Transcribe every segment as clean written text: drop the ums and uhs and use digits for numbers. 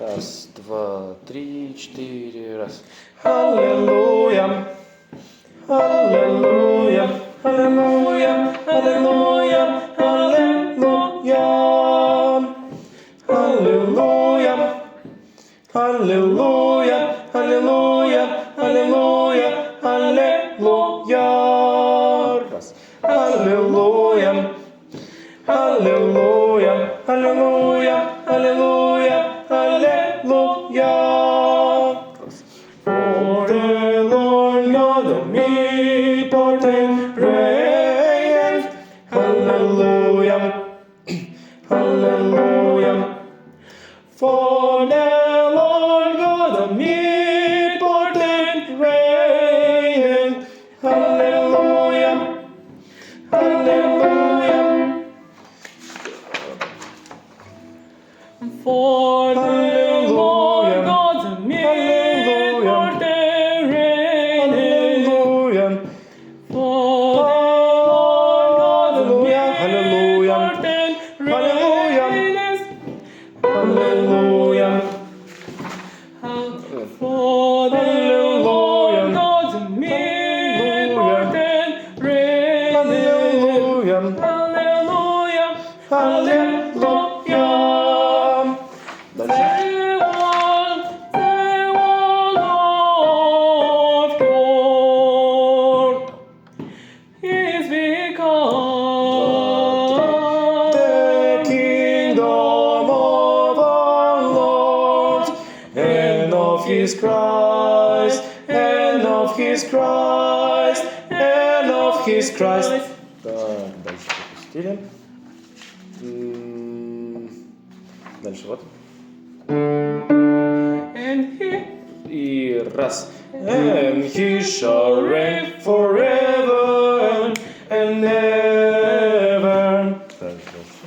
Раз, два, три, четыре, раз. Аллилуйя, аллилуйя, аллилуйя, аллилуйя, аллилуйя. Аллилуйя, аллилуйя, аллилуйя, аллилуйя, аллилуйя. Раз. Аллилуйя, аллилуйя, аллилуйя, аллилуйя, аллилуйя. For the Lord God omnipotent reigneth. Hallelujah, hallelujah. For the Lord God omnipotent reigneth. Hallelujah, hallelujah. For the Lord God omnipotent reigneth. Hallelujah. For the Lord God Hallelujah. omnipotent Hallelujah. reigneth. Hallelujah. For the Lord God omnipotent reigneth. Hallelujah. Hallelujah. Hallelujah. Дальше. The wall of God is become The kingdom of our Lord and of His Christ, and of His Christ, and of His Christ. Так, дальше пропустили. Дальше вот. and He И раз. And He shall reign forever and ever. Так, дальше.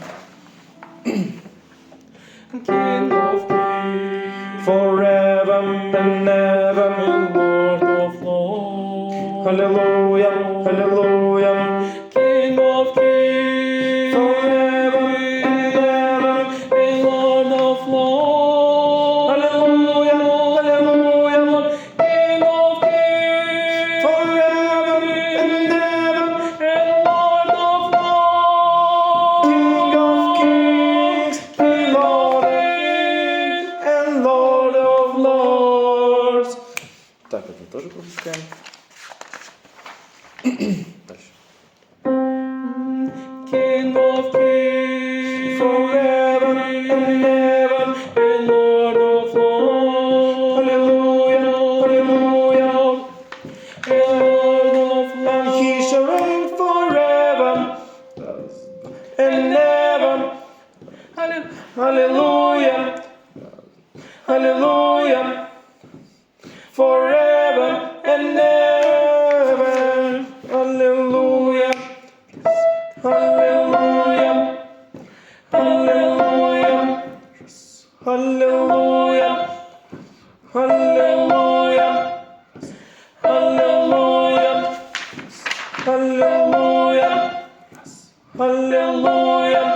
King of Kings, Forever and ever. Lord of Lords, Hallelujah, hallelujah. King of Kings, Forever and ever. and Lord of Lords, Hallelujah, hallelujah. King of Kings, Forever and ever. and Lord of Lords, King of kings, Lord and Lord of lords. Так, это тоже пропускаем. Дальше. King of Kings, Forever and ever. and Lord of Lords, Hallelujah, hallelujah. and Lord of And Lords, He shall reign forever and ever. Hallelujah, hallelujah. Forever and ever. Hallelujah, hallelujah, hallelujah, hallelujah, hallelujah, hallelujah, hallelujah, hallelujah.